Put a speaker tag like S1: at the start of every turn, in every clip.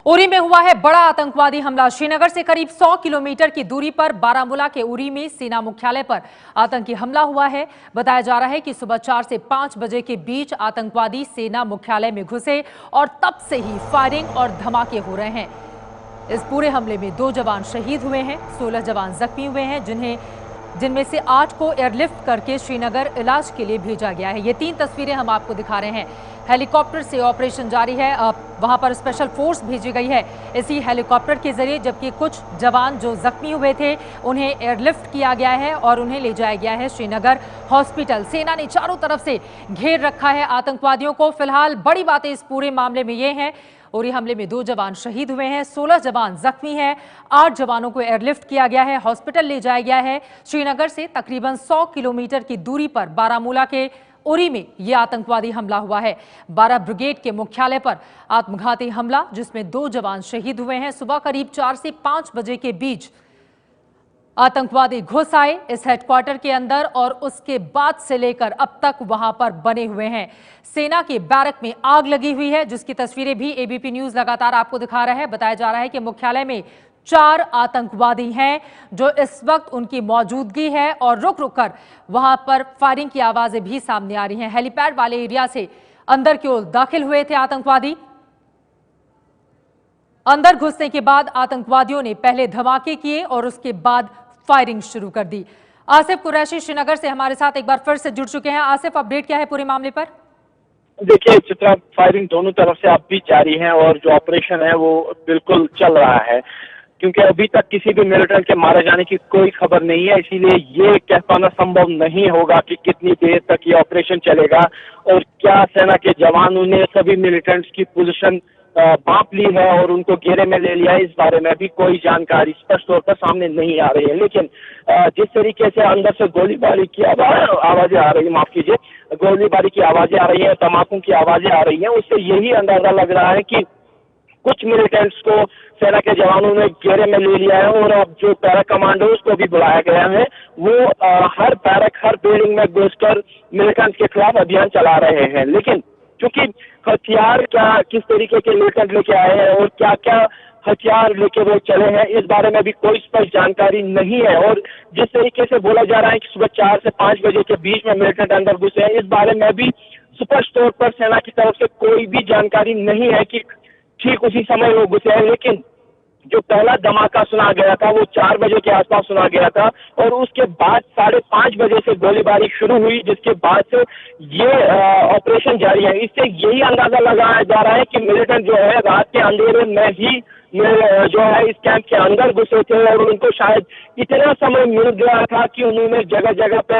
S1: उरी में हुआ है बड़ा आतंकवादी हमला। श्रीनगर से करीब 100 किलोमीटर की दूरी पर बारामूला के उरी में सेना मुख्यालय पर आतंकी हमला हुआ है। बताया जा रहा है कि सुबह 4 से 5 बजे के बीच आतंकवादी सेना मुख्यालय में घुसे और तब से ही फायरिंग और धमाके हो रहे हैं। इस पूरे हमले में 2 जवान शहीद हुए हैं, 16 जवान जख्मी हुए हैं, जिनमें से 8 को एयरलिफ्ट करके श्रीनगर इलाज के लिए भेजा गया है। ये 3 तस्वीरें हम आपको दिखा रहे हैं। हेलीकॉप्टर से ऑपरेशन जारी है, वहां पर स्पेशल फोर्स भेजी गई है इसी हेलीकॉप्टर के जरिए, जबकि कुछ जवान जो जख्मी हुए थे उन्हें एयरलिफ्ट किया गया है और उन्हें ले जाया गया है श्रीनगर हॉस्पिटल। सेना ने चारों तरफ से घेर रखा है आतंकवादियों को। फिलहाल बड़ी बातें इस पूरे मामले में ये हैं, उरी हमले में 2 जवान शहीद हुए हैं, 16 जवान जख्मी हैं, 8 जवानों को एयरलिफ्ट किया गया है, हॉस्पिटल ले जाया गया है। श्रीनगर से तकरीबन 100 किलोमीटर की दूरी पर बारामूला के उरी में यह आतंकवादी हमला हुआ है। 12 ब्रिगेड के मुख्यालय पर आत्मघाती हमला, जिसमें 2 जवान शहीद हुए हैं। सुबह करीब 4 से 5 बजे के बीच आतंकवादी घुस आए इस हेडक्वार्टर के अंदर और उसके बाद से लेकर अब तक वहां पर बने हुए हैं। सेना के बैरक में आग लगी हुई है, जिसकी तस्वीरें भी एबीपी न्यूज लगातार आपको दिखा रहा है। बताया जा रहा है कि मुख्यालय में 4 आतंकवादी हैं जो इस वक्त उनकी मौजूदगी है और रुक रुक कर वहां पर फायरिंग की आवाजें भी सामने आ रही हैं। हेलीपैड वाले एरिया से अंदर की ओर दाखिल हुए थे आतंकवादी। अंदर घुसने के बाद आतंकवादियों ने पहले धमाके किए और उसके बाद फायरिंग शुरू कर दी। आसिफ कुरैशी श्रीनगर से हमारे साथ एक बार फिर से जुड़ चुके हैं। आसिफ, अपडेट क्या है पूरे मामले पर?
S2: देखिए चित्रा, फायरिंग दोनों तरफ से अब भी जारी है और जो ऑपरेशन है वो बिल्कुल चल रहा है, क्योंकि अभी तक किसी भी मिलिटेंट के मारे जाने की कोई खबर नहीं है। इसीलिए ये कह पाना संभव नहीं होगा कि कितनी देर तक ये ऑपरेशन चलेगा और क्या सेना के जवानों ने सभी मिलिटेंट्स की पोजीशन भांप ली है और उनको घेरे में ले लिया है। इस बारे में भी कोई जानकारी स्पष्ट तौर पर सामने नहीं आ रही है। लेकिन जिस तरीके से अंदर से गोलीबारी की आवाजें आ रही है, माफ कीजिए, गोलीबारी की आवाजें आ रही है, तमाकू की आवाजें आ रही है, उससे यही अंदाजा लग रहा है कि कुछ मिलिटेंट्स को सेना के जवानों ने घेरे में ले लिया है और अब जो पैरा कमांडोज को भी बुलाया गया है वो हर बैरक, हर बिल्डिंग में घुसकर मिलिटेंट्स के खिलाफ अभियान चला रहे हैं। लेकिन क्योंकि हथियार क्या किस तरीके के मिलिटेंट लेके आए हैं और क्या क्या हथियार लेके वो चले हैं, इस बारे में भी कोई स्पष्ट जानकारी नहीं है। और जिस तरीके से बोला जा रहा है कि सुबह 4 से 5 बजे के बीच में मिलिटेंट अंदर घुसे हैं, इस बारे में भी स्पष्ट तौर पर सेना की तरफ से कोई भी जानकारी नहीं है कि ठीक उसी समय वो घुसे हैं। लेकिन जो पहला धमाका सुना गया था वो 4 बजे के आसपास सुना गया था और उसके बाद 5:30 बजे से गोलीबारी शुरू हुई, जिसके बाद से ये ऑपरेशन जारी है। इससे यही अंदाजा लगाया जा रहा है कि मिलिटेंट जो है रात के अंधेरे में ही जो है इस कैंप के अंदर घुसे थे और उनको शायद इतना समय मिल गया था कि उन्होंने जगह जगह पे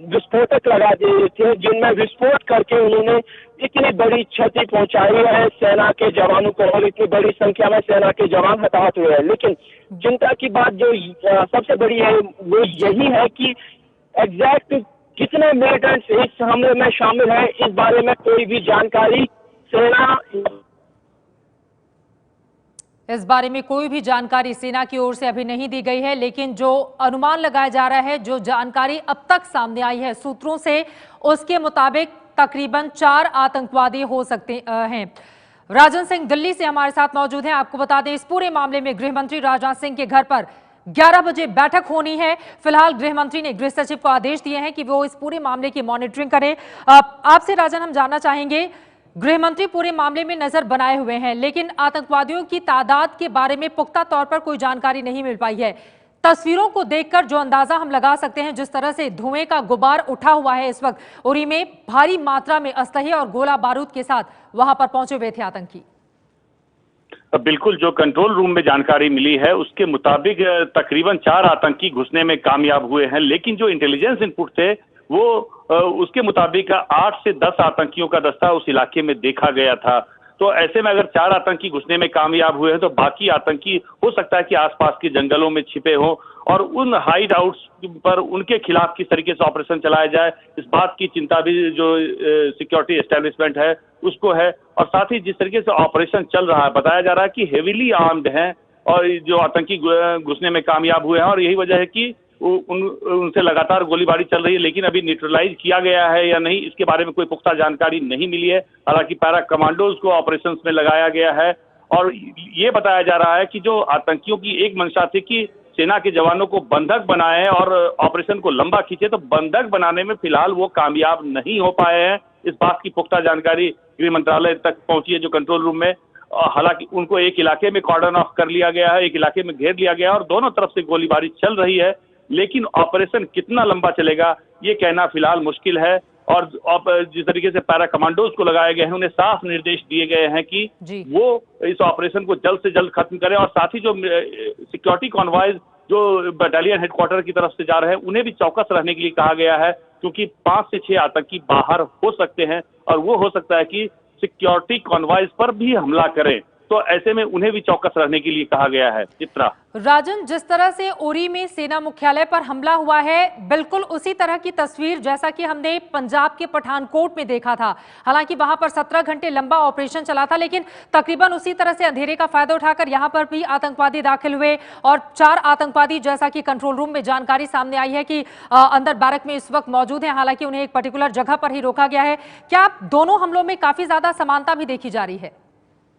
S2: विस्फोटक लगा दिए थे, जिनमें विस्फोट करके उन्होंने इतनी बड़ी क्षति पहुंचाई है सेना के जवानों को और इतनी बड़ी संख्या में सेना के जवान हताहत हुए हैं। लेकिन चिंता की बात जो सबसे बड़ी है वो यही है कि एग्जैक्ट कितने मिलिटेंट्स इस हमले में शामिल है, इस बारे में कोई भी जानकारी
S1: इस बारे में कोई भी जानकारी सेना की ओर से अभी नहीं दी गई है। लेकिन जो अनुमान लगाया जा रहा है, जो जानकारी अब तक सामने आई है सूत्रों से, उसके मुताबिक तकरीबन 4 आतंकवादी हो सकते हैं। राजन सिंह दिल्ली से हमारे साथ मौजूद हैं। आपको बता दें, इस पूरे मामले में गृह मंत्री राजनाथ सिंह के घर पर 11 बजे बैठक होनी है। फिलहाल गृह मंत्री ने गृह सचिव को आदेश दिए हैं कि वो इस पूरे मामले की मॉनिटरिंग करें। आपसे राजन हम जानना चाहेंगे, गृह मंत्री पूरे मामले में नजर बनाए हुए हैं, लेकिन आतंकवादियों की तादाद के बारे में पुख्ता तौर पर कोई जानकारी नहीं मिल पाई है। तस्वीरों को देखकर जो अंदाजा हम लगा सकते हैं, जिस तरह से धुएं का गुबार उठा हुआ है इस वक्त उरी में, भारी मात्रा में असलहे और गोला बारूद के साथ वहां पर पहुंचे हुए थे आतंकी।
S3: बिल्कुल, जो कंट्रोल रूम में जानकारी मिली है उसके मुताबिक तकरीबन 4 आतंकी घुसने में कामयाब हुए हैं, लेकिन जो इंटेलिजेंस इनपुट थे वो उसके मुताबिक 8 से 10 आतंकियों का दस्ता उस इलाके में देखा गया था। तो ऐसे में अगर 4 आतंकी घुसने में कामयाब हुए हैं तो बाकी आतंकी हो सकता है कि आसपास के जंगलों में छिपे हों और उन हाइड आउट्स पर उनके खिलाफ किस तरीके से ऑपरेशन चलाया जाए, इस बात की चिंता भी जो सिक्योरिटी एस्टेब्लिशमेंट है उसको है। और साथ ही जिस तरीके से ऑपरेशन चल रहा है, बताया जा रहा है कि हेवीली आर्म्ड हैं और जो आतंकी घुसने में कामयाब हुए हैं और यही वजह है कि उनसे लगातार गोलीबारी चल रही है। लेकिन अभी न्यूट्रलाइज किया गया है या नहीं, इसके बारे में कोई पुख्ता जानकारी नहीं मिली है। हालांकि पैरा कमांडोज को ऑपरेशंस में लगाया गया है और ये बताया जा रहा है कि जो आतंकियों की एक मंशा थी कि सेना के जवानों को बंधक बनाए और ऑपरेशन को लंबा खींचे, तो बंधक बनाने में फिलहाल वो कामयाब नहीं हो पाए हैं। इस बात की पुख्ता जानकारी गृह मंत्रालय तक पहुंची है, जो कंट्रोल रूम में। हालांकि उनको एक इलाके में कॉर्डन ऑफ कर लिया गया है, एक इलाके में घेर लिया गया है और दोनों तरफ से गोलीबारी चल रही है, लेकिन ऑपरेशन कितना लंबा चलेगा ये कहना फिलहाल मुश्किल है। और जिस तरीके से पैरा कमांडोज को लगाए गए हैं, उन्हें साफ निर्देश दिए गए हैं कि वो इस ऑपरेशन को जल्द से जल्द खत्म करें, और साथ ही जो सिक्योरिटी कॉन्वॉयज जो बटालियन हेडक्वार्टर की तरफ से जा रहे हैं उन्हें भी चौकस रहने के लिए कहा गया है, क्योंकि 5 से 6 आतंकी बाहर हो सकते हैं और वो हो सकता है कि सिक्योरिटी कॉन्वॉयज पर भी हमला करें, तो ऐसे में उन्हें भी चौकस रहने के लिए कहा गया है। चित्रा,
S1: राजन, जिस तरह से उरी में सेना मुख्यालय पर हमला हुआ है, बिल्कुल उसी तरह की तस्वीर जैसा कि हमने पंजाब के पठानकोट में देखा था। हालांकि वहां पर 17 घंटे लंबा ऑपरेशन चला था, लेकिन तकरीबन उसी तरह से अंधेरे का फायदा उठाकर यहां पर भी आतंकवादी दाखिल हुए और 4 आतंकवादी, जैसा कि कंट्रोल रूम में जानकारी सामने आई है कि अंदर बैरक में इस वक्त मौजूद है। हालांकि उन्हें एक पर्टिकुलर जगह पर ही रोका गया है। क्या दोनों हमलों में काफी ज्यादा समानता भी देखी जा रही है?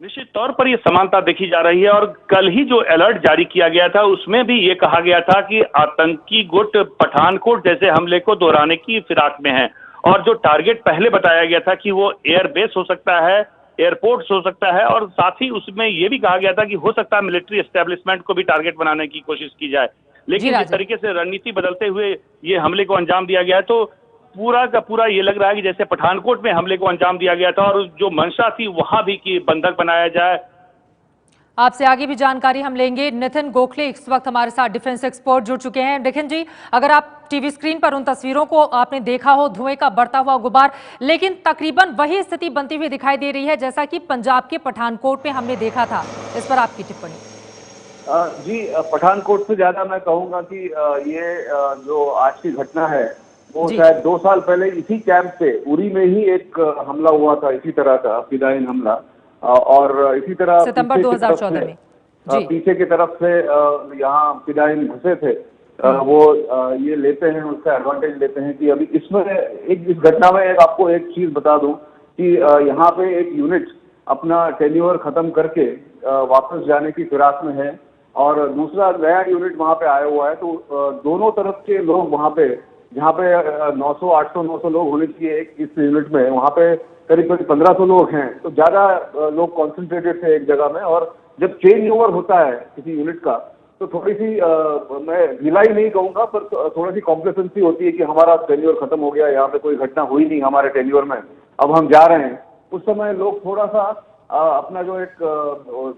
S3: निश्चित तौर पर यह समानता देखी जा रही है, और कल ही जो अलर्ट जारी किया गया था उसमें भी ये कहा गया था कि आतंकी गुट पठानकोट जैसे हमले को दोहराने की फिराक में है, और जो टारगेट पहले बताया गया था कि वो एयरबेस हो सकता है, एयरपोर्ट हो सकता है, और साथ ही उसमें यह भी कहा गया था कि हो सकता है मिलिट्री एस्टेब्लिशमेंट को भी टारगेट बनाने की कोशिश की जाए। लेकिन जिस तरीके से रणनीति बदलते हुए ये हमले को अंजाम दिया गया, तो पूरा का पूरा ये लग रहा है कि जैसे पठानकोट में हमले को अंजाम दिया गया था और जो मंशा थी वहां भी कि बंधक बनाया जाए।
S1: आपसे आगे भी जानकारी हम लेंगे। नितिन गोखले इस वक्त हमारे साथ डिफेंस एक्सपर्ट जुड़ चुके हैं। नितिन जी, अगर आप टीवी स्क्रीन पर उन तस्वीरों को आपने देखा हो, धुएं का बढ़ता हुआ गुबार, लेकिन तकरीबन वही स्थिति बनती हुई दिखाई दे रही है जैसा कि पंजाब के पठानकोट में हमने देखा था। इस पर आपकी टिप्पणी?
S4: जी, पठानकोट से ज्यादा मैं कहूंगा कि ये जो आज की घटना है वो शायद 2 साल पहले इसी कैंप पे उरी में ही एक हमला हुआ था, इसी तरह का फिदायीन हमला, और इसी तरह
S1: सितंबर 2014 में
S4: पीछे की तरफ से यहाँ फिदायीन घुसे थे। वो ये लेते हैं, उसका एडवांटेज लेते हैं कि अभी इसमें इस घटना में आपको एक चीज बता दूं कि यहाँ पे एक यूनिट अपना टेन्योर खत्म करके वापस जाने की फिराक में है, और दूसरा नया यूनिट वहाँ पे आया हुआ है। तो दोनों तरफ के लोग वहाँ पे, जहाँ पे 900, 800, 900 लोग होने चाहिए एक इस यूनिट में, वहाँ पे करीब 1500 लोग हैं। तो ज्यादा लोग कॉन्सेंट्रेटेड थे एक जगह में, और जब चेंज ओवर होता है किसी यूनिट का तो थोड़ी सी मैं ढिलाई नहीं कहूंगा, पर थोड़ी सी कॉम्प्लेसेंसी होती है कि हमारा टेन्योर खत्म हो गया, यहाँ पे कोई घटना हुई नहीं हमारे टेन्योर में, अब हम जा रहे हैं। उस समय लोग थोड़ा सा अपना जो एक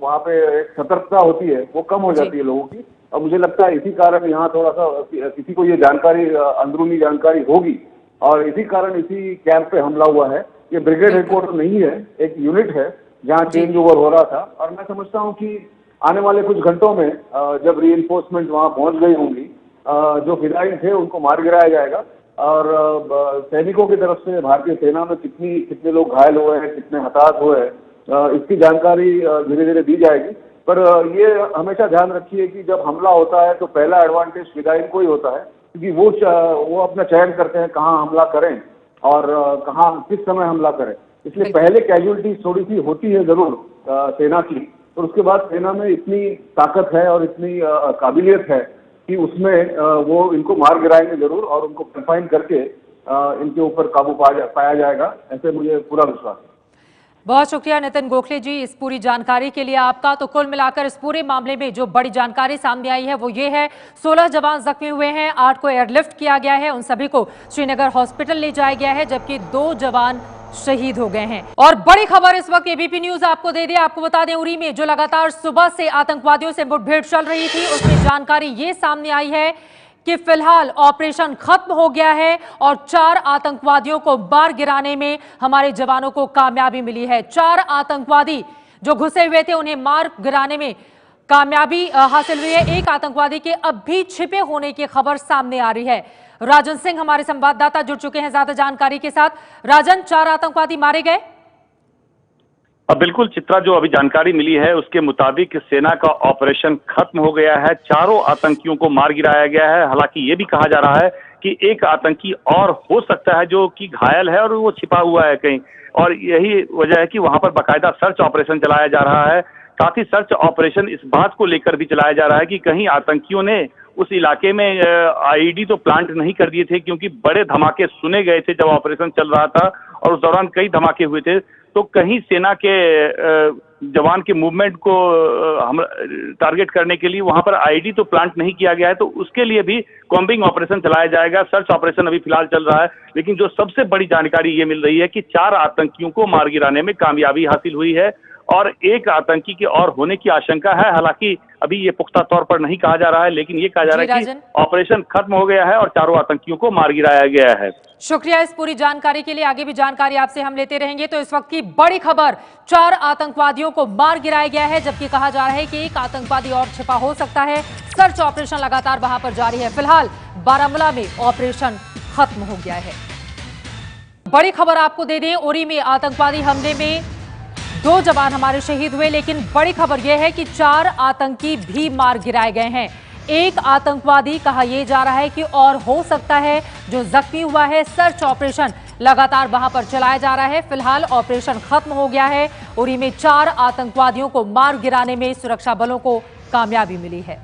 S4: वहाँ पे एक सतर्कता होती है वो कम हो जाती है लोगों की। और मुझे लगता है इसी कारण यहाँ थोड़ा सा किसी को ये जानकारी, अंदरूनी जानकारी होगी, और इसी कारण इसी कैंप पे हमला हुआ है। ये ब्रिगेड हेडक्वार्टर नहीं है, एक यूनिट है जहाँ चेंज ओवर हो रहा था। और मैं समझता हूँ कि आने वाले कुछ घंटों में जब रीइंफोर्समेंट वहाँ पहुँच गई होंगी, जो फिदायीन थे उनको मार गिराया जाएगा, और सैनिकों की तरफ से भारतीय सेना में कितने लोग घायल हुए हैं, कितने हताहत हुए हैं, इसकी जानकारी धीरे धीरे दी जाएगी। पर ये हमेशा ध्यान रखिए कि जब हमला होता है तो पहला एडवांटेज फिदायीन को ही होता है, क्योंकि वो अपना चयन करते हैं कहाँ हमला करें और कहाँ किस समय हमला करें। इसलिए पहले कैजुअलिटीज थोड़ी सी होती है जरूर सेना की, और उसके बाद सेना में इतनी ताकत है और इतनी काबिलियत है कि उसमें वो इनको मार गिराएंगे जरूर, और उनको कन्फाइन करके इनके ऊपर काबू पाया जाएगा, ऐसे मुझे पूरा विश्वास है।
S1: बहुत शुक्रिया नितिन गोखले जी इस पूरी जानकारी के लिए आपका। तो कुल मिलाकर इस पूरे मामले में जो बड़ी जानकारी सामने आई है वो ये है, 16 जवान जख्मी हुए हैं, 8 को एयरलिफ्ट किया गया है, उन सभी को श्रीनगर हॉस्पिटल ले जाया गया है, जबकि 2 जवान शहीद हो गए हैं। और बड़ी खबर इस वक्त एबीपी न्यूज आपको दे दे, आपको बता दें, उरी में जो लगातार सुबह से आतंकवादियों से मुठभेड़ चल रही थी, उसमें जानकारी ये सामने आई है कि फिलहाल ऑपरेशन खत्म हो गया है और 4 आतंकवादियों को मार गिराने में हमारे जवानों को कामयाबी मिली है। 4 आतंकवादी जो घुसे हुए थे उन्हें मार गिराने में कामयाबी हासिल हुई है। एक आतंकवादी के अब भी छिपे होने की खबर सामने आ रही है। राजन सिंह हमारे संवाददाता जुड़ चुके हैं ज्यादा जानकारी के साथ। राजन, 4 आतंकवादी मारे गए?
S3: बिल्कुल चित्रा, जो अभी जानकारी मिली है उसके मुताबिक सेना का ऑपरेशन खत्म हो गया है, 4 आतंकियों को मार गिराया गया है। हालांकि ये भी कहा जा रहा है कि एक आतंकी और हो सकता है जो कि घायल है और वो छिपा हुआ है कहीं, और यही वजह है कि वहां पर बाकायदा सर्च ऑपरेशन चलाया जा रहा है। साथ ही सर्च ऑपरेशन इस बात को लेकर भी चलाया जा रहा है कि कहीं आतंकियों ने उस इलाके में आईईडी तो प्लांट नहीं कर दिए थे, क्योंकि बड़े धमाके सुने गए थे जब ऑपरेशन चल रहा था और उस दौरान कई धमाके हुए थे। तो कहीं सेना के जवान के मूवमेंट को हम टारगेट करने के लिए वहां पर आईडी तो प्लांट नहीं किया गया है, तो उसके लिए भी कॉम्बिंग ऑपरेशन चलाया जाएगा। सर्च ऑपरेशन अभी फिलहाल चल रहा है, लेकिन जो सबसे बड़ी जानकारी ये मिल रही है कि 4 आतंकियों को मार गिराने में कामयाबी हासिल हुई है और एक आतंकी के और होने की आशंका है। हालांकि अभी ये पुख्ता तौर पर नहीं कहा जा रहा है, लेकिन ये कहा जा रहा है कि ऑपरेशन खत्म हो गया है और चारों आतंकियों को मार गिराया गया है।
S1: शुक्रिया इस पूरी जानकारी के लिए। आगे भी जानकारी आपसे हम लेते रहेंगे। तो इस वक्त की बड़ी खबर, 4 आतंकवादियों को मार गिराया गया है, जबकि कहा जा रहा है कि एक आतंकवादी और छिपा हो सकता है। सर्च ऑपरेशन लगातार वहां पर जारी है। फिलहाल बारामूला में ऑपरेशन खत्म हो गया है। बड़ी खबर आपको दे दें, उरी में आतंकवादी हमले में 2 जवान हमारे शहीद हुए, लेकिन बड़ी खबर यह है कि 4 आतंकी भी मार गिराए गए हैं। एक आतंकवादी कहा यह जा रहा है कि और हो सकता है जो जख्मी हुआ है। सर्च ऑपरेशन लगातार वहां पर चलाया जा रहा है। फिलहाल ऑपरेशन खत्म हो गया है। उरी में 4 आतंकवादियों को मार गिराने में सुरक्षा बलों को कामयाबी मिली है।